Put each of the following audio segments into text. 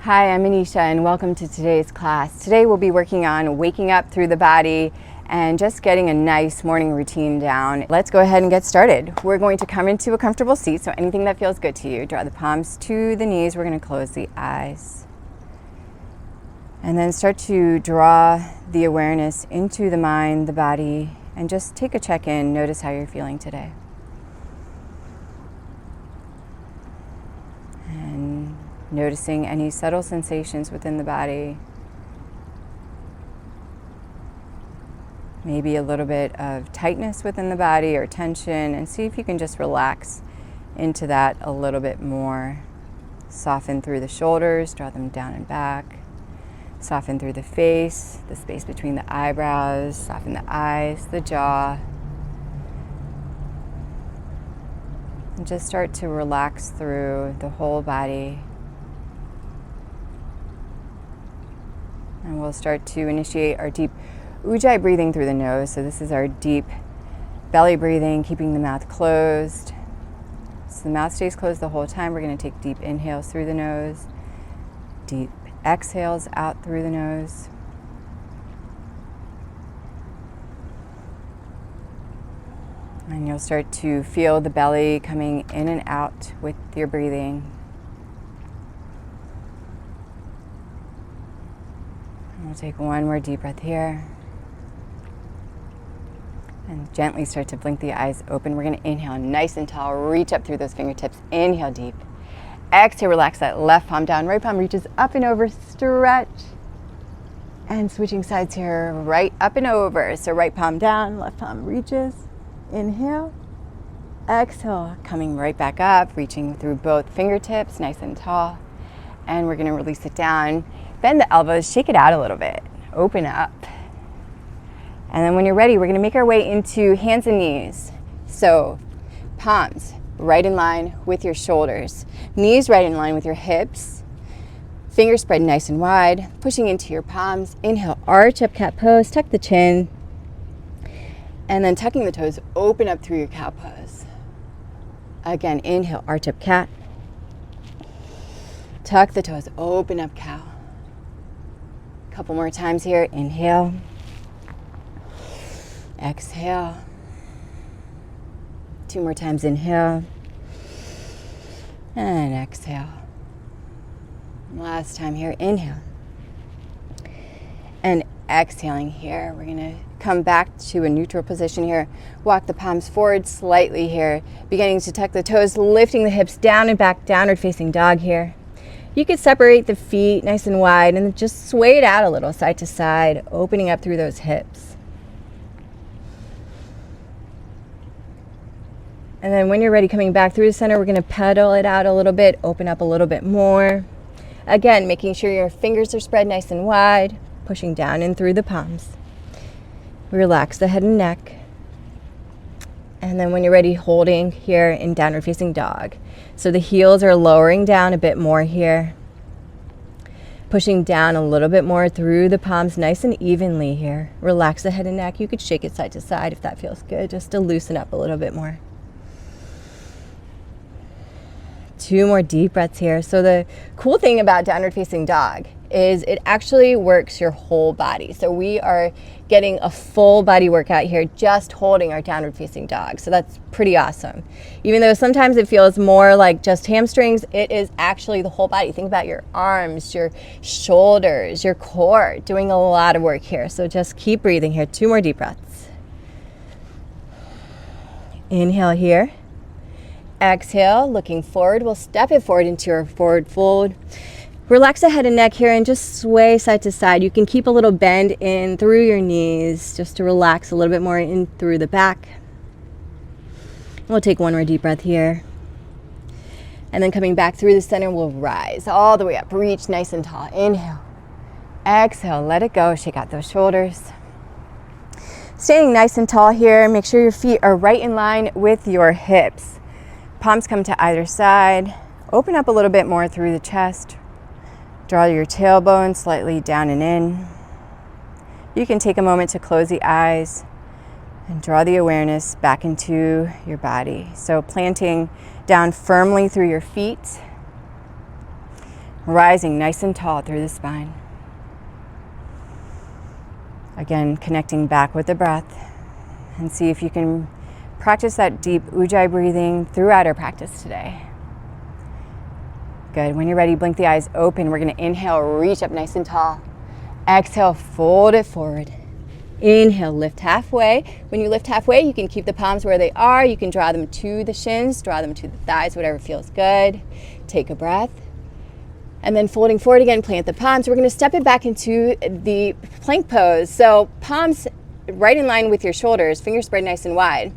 Hi, I'm Anisha and welcome to today's class. Today we'll be working on waking up through the body and just getting a nice morning routine down. Let's go ahead and get started. We're going to come into a comfortable seat, so anything that feels good to you. Draw the palms to the knees. We're going to close the eyes. And then start to draw the awareness into the mind, the body, and just take a check-in. Notice how you're feeling today. And noticing any subtle sensations within the body. Maybe a little bit of tightness within the body or tension, and see if you can just relax into that a little bit more. Soften through the shoulders, draw them down and back. Soften through the face, the space between the eyebrows, soften the eyes, the jaw. And just start to relax through the whole body. And we'll start to initiate our deep ujjayi breathing through the nose. So this is our deep belly breathing, keeping the mouth closed. So the mouth stays closed the whole time. We're going to take deep inhales through the nose, deep exhales out through the nose. And you'll start to feel the belly coming in and out with your breathing. We'll take one more deep breath here. And gently start to blink the eyes open. We're going to inhale nice and tall. Reach up through those fingertips. Inhale deep. Exhale, relax that left palm down. Right palm reaches up and over. Stretch. And switching sides here. Right up and over. So right palm down, left palm reaches. Inhale. Exhale. Coming right back up. Reaching through both fingertips. Nice and tall. And we're going to release it down. Bend the elbows, shake it out a little bit, open up. And then when you're ready, we're going to make our way into hands and knees. So palms right in line with your shoulders, knees right in line with your hips, fingers spread nice and wide, pushing into your palms. Inhale, arch up, cat pose, tuck the chin, and then tucking the toes, open up through your cow pose. Again, inhale, arch up, cat, tuck the toes, open up, cow. Couple more times here. Inhale. Exhale. Two more times. Inhale. And exhale. Last time here. Inhale. And exhaling here. We're going to come back to a neutral position here. Walk the palms forward slightly here. Beginning to tuck the toes, lifting the hips down and back. Downward facing dog here. You could separate the feet nice and wide and just sway it out a little side to side, opening up through those hips. And then when you're ready, coming back through the center, we're going to pedal it out a little bit, open up a little bit more. Again, making sure your fingers are spread nice and wide, pushing down and through the palms. Relax the head and neck. And then when you're ready, holding here in downward facing dog. So the heels are lowering down a bit more here. Pushing down a little bit more through the palms, nice and evenly here. Relax the head and neck. You could shake it side to side if that feels good, just to loosen up a little bit more. Two more deep breaths here. So the cool thing about downward facing dog is it actually works your whole body. So we are getting a full body workout here just holding our downward facing dog. So that's pretty awesome. Even though sometimes it feels more like just hamstrings, it is actually the whole body. Think about your arms, your shoulders, your core, doing a lot of work here. So just keep breathing here. Two more deep breaths. Inhale here. Exhale, looking forward. We'll step it forward into your forward fold. Relax the head and neck here and just sway side to side. You can keep a little bend in through your knees just to relax a little bit more in through the back. We'll take one more deep breath here. And then coming back through the center, we'll rise all the way up. Reach nice and tall. Inhale. Exhale, let it go. Shake out those shoulders. Standing nice and tall here. Make sure your feet are right in line with your hips. Palms come to either side. Open up a little bit more through the chest. Draw your tailbone slightly down and in. You can take a moment to close the eyes and draw the awareness back into your body. So planting down firmly through your feet. rising nice and tall through the spine. Again, connecting back with the breath, and see if you can practice that deep ujjayi breathing throughout our practice today. Good. When you're ready, blink the eyes open. We're going to inhale, reach up nice and tall. Exhale, fold it forward. Inhale, lift halfway. When you lift halfway, you can keep the palms where they are. You can draw them to the shins, draw them to the thighs, whatever feels good. Take a breath. And then folding forward again, plant the palms. We're going to step it back into the plank pose. So palms right in line with your shoulders, fingers spread nice and wide.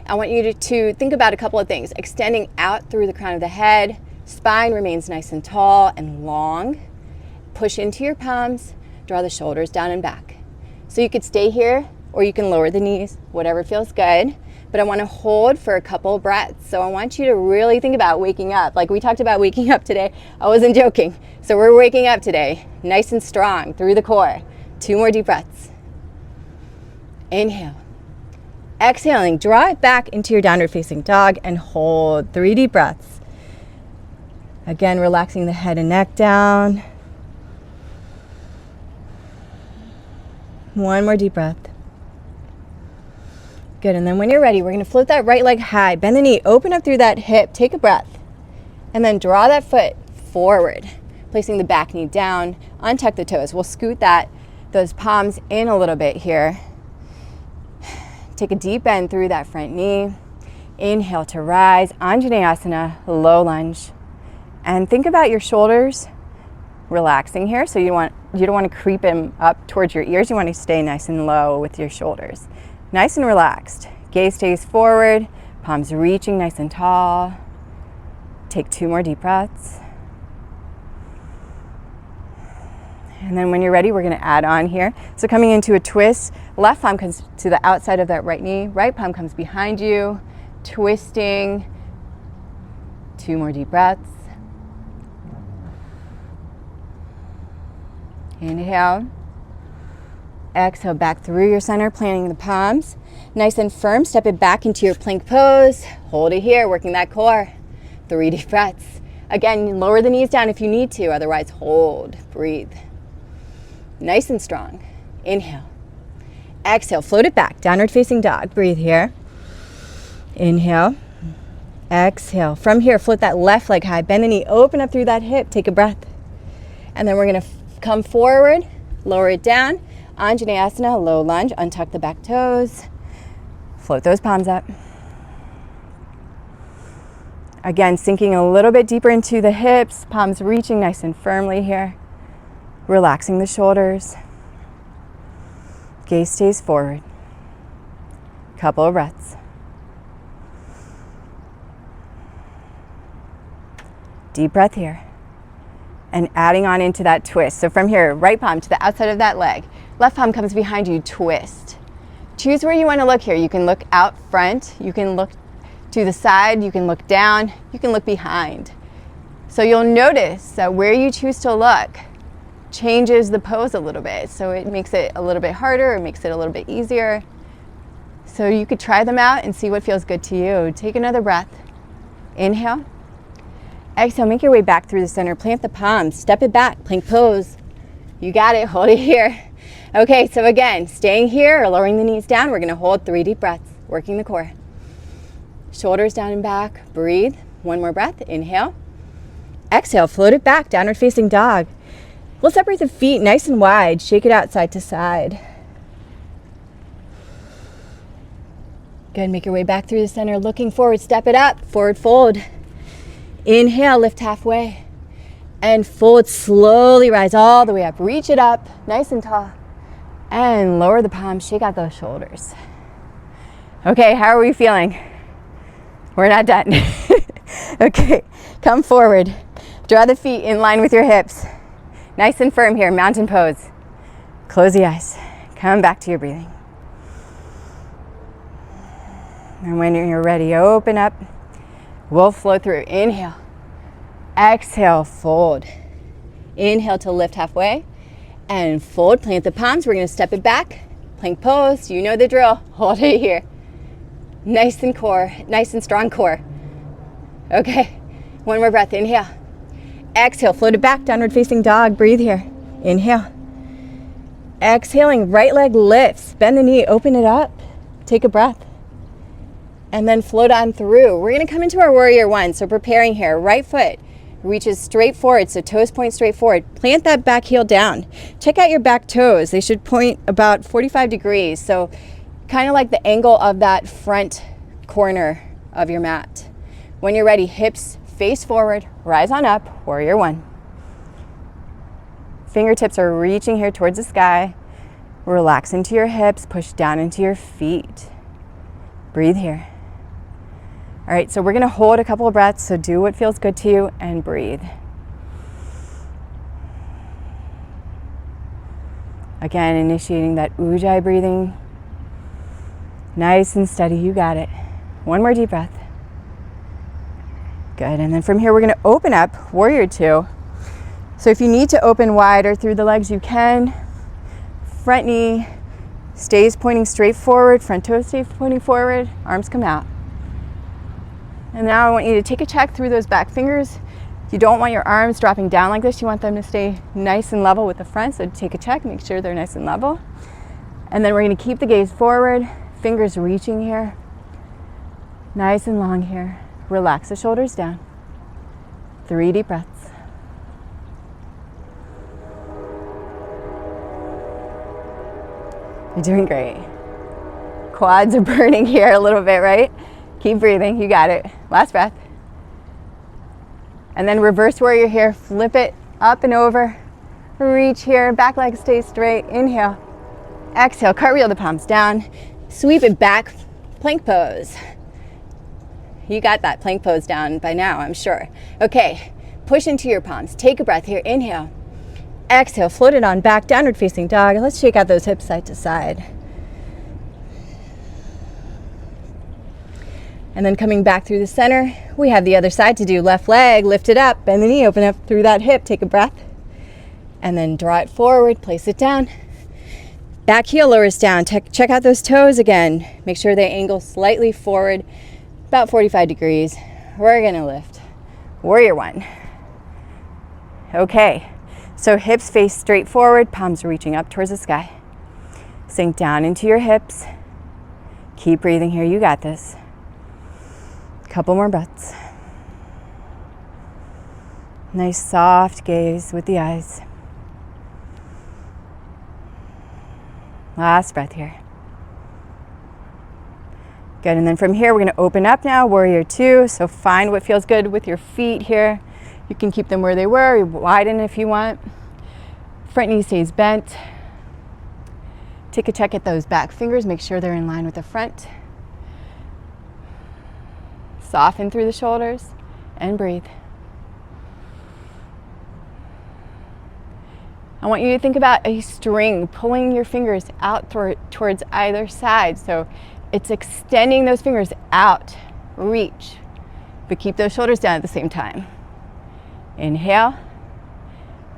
I want you to think about a couple of things. Extending out through the crown of the head, spine remains nice and tall and long. Push into your palms, draw the shoulders down and back. So you could stay here or you can lower the knees, whatever feels good. But I want to hold for a couple breaths. So I want you to really think about waking up. Like we talked about waking up today. I wasn't joking. So we're waking up today, nice and strong through the core. 2 more deep breaths. Inhale. Exhaling, draw it back into your downward facing dog and hold 3 deep breaths. Again, relaxing the head and neck down. 1 more deep breath. Good, and then when you're ready, we're going to float that right leg high. Bend the knee, open up through that hip, take a breath. And then draw that foot forward, placing the back knee down, untuck the toes. We'll scoot those palms in a little bit here. Take a deep bend through that front knee. Inhale to rise, Anjaneyasana, low lunge. And think about your shoulders relaxing here. So you don't want to creep them up towards your ears. You want to stay nice and low with your shoulders. Nice and relaxed. Gaze stays forward, palms reaching nice and tall. Take 2 more deep breaths. And then when you're ready, we're going to add on here. So coming into a twist, left palm comes to the outside of that right knee, right palm comes behind you, twisting. 2 more deep breaths. Inhale. Exhale, back through your center, planting the palms. Nice and firm, step it back into your plank pose. Hold it here, working that core. 3 deep breaths. Again, lower the knees down if you need to, otherwise hold, breathe. Nice and strong. Inhale. Exhale, float it back, downward facing dog. Breathe here. Inhale. Exhale. From here, float that left leg high, bend the knee, open up through that hip, take a breath. And then we're going to come forward, lower it down. Anjaneyasana, low lunge, untuck the back toes. Float those palms up. Again, sinking a little bit deeper into the hips, palms reaching nice and firmly here. Relaxing the shoulders. Gaze stays forward. Couple of breaths. Deep breath here. And adding on into that twist. So from here, right palm to the outside of that leg. Left palm comes behind you, twist. Choose where you want to look here. You can look out front. You can look to the side. You can look down. You can look behind. So you'll notice that where you choose to look changes the pose a little bit. So it makes it a little bit harder. It makes it a little bit easier. So you could try them out and see what feels good to you. Take another breath. Inhale. Exhale, make your way back through the center. Plant the palms, step it back, plank pose. You got it, hold it here. Okay, so again, staying here or lowering the knees down, we're gonna hold 3 deep breaths, working the core. Shoulders down and back, breathe. 1 more breath, inhale. Exhale, float it back, downward facing dog. We'll separate the feet nice and wide, shake it out side to side. Good, make your way back through the center, looking forward, step it up, forward fold. Inhale, lift halfway. And fold, slowly rise all the way up. Reach it up, nice and tall. And lower the palms, shake out those shoulders. Okay, how are we feeling? We're not done. Okay, come forward. Draw the feet in line with your hips. Nice and firm here, mountain pose. Close the eyes. Come back to your breathing. And when you're ready, open up. We'll flow through. Inhale. Exhale, fold. Inhale to lift halfway. And fold, plant the palms. We're going to step it back. Plank pose. You know the drill. Hold it here. Nice and strong core. Okay. 1 more breath. Inhale. Exhale, float it back, downward facing dog. Breathe here. Inhale. Exhaling, right leg lifts. Bend the knee, open it up. Take a breath. And then float on through. We're gonna come into our warrior one. So preparing here, right foot reaches straight forward, so toes point straight forward. Plant that back heel down. Check out your back toes. They should point about 45 degrees. So kind of like the angle of that front corner of your mat. When you're ready, hips face forward, rise on up, warrior one. Fingertips are reaching here towards the sky. Relax into your hips, push down into your feet. Breathe here. All right, so we're gonna hold a couple of breaths, so do what feels good to you and breathe. Again, initiating that ujjayi breathing. Nice and steady, you got it. One more deep breath. Good, and then from here we're gonna open up, warrior two. So if you need to open wider through the legs, you can. Front knee stays pointing straight forward, front toe stays pointing forward, arms come out. And now I want you to take a check through those back fingers. You don't want your arms dropping down like this. You want them to stay nice and level with the front. So take a check, make sure they're nice and level. And then we're gonna keep the gaze forward, fingers reaching here. Nice and long here. Relax the shoulders down. 3 deep breaths. You're doing great. Quads are burning here a little bit, right? Keep breathing, you got it. Last breath. And then reverse warrior here, flip it up and over. Reach here, back leg stays straight. Inhale. Exhale, cartwheel the palms down. Sweep it back, plank pose. You got that plank pose down by now, I'm sure. Okay, push into your palms. Take a breath here, inhale. Exhale, float it on back, downward facing dog. Let's shake out those hips side to side. And then coming back through the center, we have the other side to do. Left leg, lift it up, bend the knee, open up through that hip, take a breath. And then draw it forward, place it down. Back heel lowers down, check out those toes again. Make sure they angle slightly forward, about 45 degrees. We're gonna lift. Warrior one. Okay, so hips face straight forward, palms reaching up towards the sky. Sink down into your hips. Keep breathing here, you got this. Couple more breaths. Nice soft gaze with the eyes. Last breath here. Good, and then from here we're gonna open up now, warrior two. So find what feels good with your feet here. You can keep them where they were, widen if you want. Front knee stays bent. Take a check at those back fingers, make sure they're in line with the front. Soften through the shoulders and breathe. I want you to think about a string, pulling your fingers out towards either side. So it's extending those fingers out, reach, but keep those shoulders down at the same time. Inhale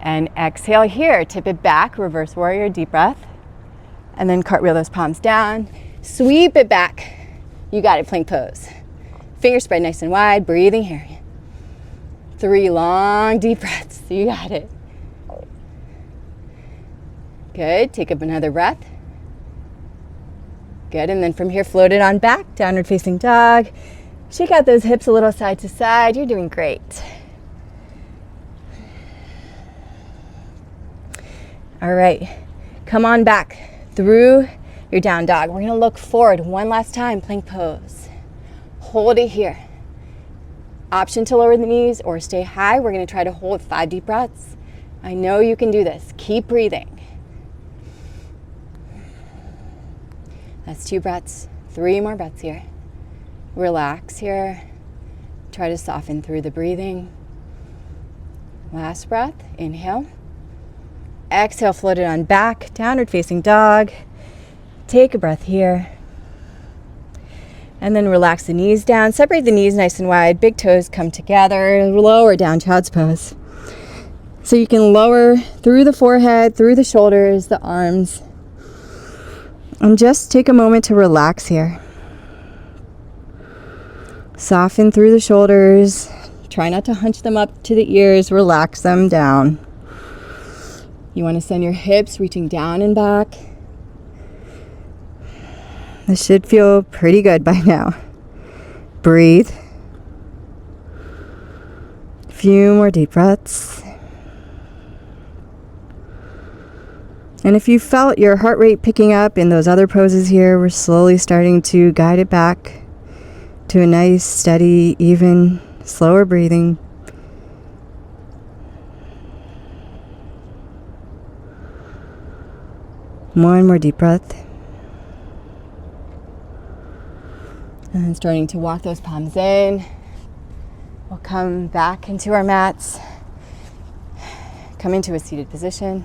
and exhale here. Tip it back, reverse warrior, deep breath. And then cartwheel those palms down. Sweep it back. You got it, plank pose. Fingers spread nice and wide, breathing here. 3 long, deep breaths. You got it. Good, take up another breath. Good, and then from here, float it on back, downward facing dog. Shake out those hips a little side to side. You're doing great. All right, come on back through your down dog. We're gonna look forward one last time, plank pose. Hold it here. Option to lower the knees or stay high. We're gonna try to hold 5 deep breaths. I know you can do this. Keep breathing. That's 2 breaths, 3 more breaths here. Relax here. Try to soften through the breathing. Last breath, inhale. Exhale, float it on back, downward facing dog. Take a breath here. And then relax the knees down. Separate the knees nice and wide. Big toes come together. Lower down, child's pose. So you can lower through the forehead, through the shoulders, the arms. And just take a moment to relax here. Soften through the shoulders. Try not to hunch them up to the ears. Relax them down. You want to send your hips reaching down and back. This should feel pretty good by now. Breathe. A few more deep breaths. And if you felt your heart rate picking up in those other poses here, we're slowly starting to guide it back to a nice, steady, even, slower breathing. One more deep breath. And then starting to walk those palms in. We'll come back into our mats. Come into a seated position.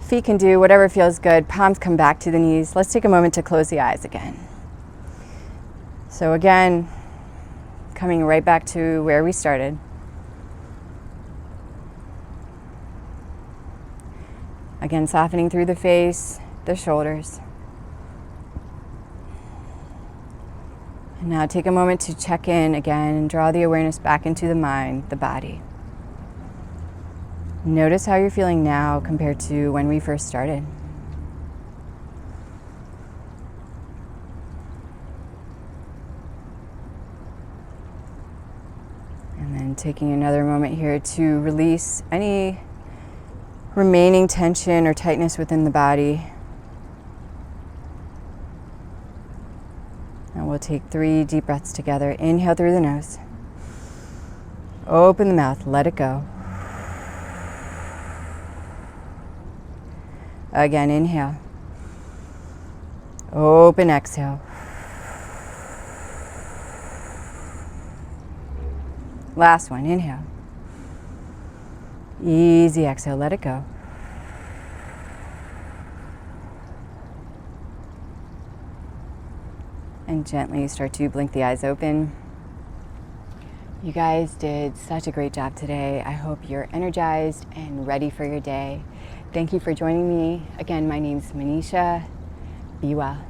Feet can do whatever feels good. Palms come back to the knees. Let's take a moment to close the eyes again. So again, coming right back to where we started. Again, softening through the face, the shoulders. And now take a moment to check in again and draw the awareness back into the mind, the body. Notice how you're feeling now compared to when we first started. And then taking another moment here to release any remaining tension or tightness within the body. And we'll take 3 deep breaths together. Inhale through the nose. Open the mouth, let it go. Again, inhale. Open, exhale. Last one, inhale. Easy exhale, let it go. And gently start to blink the eyes open. You guys did such a great job today. I hope you're energized and ready for your day. Thank you for joining me. Again, my name's Manisha. Be well.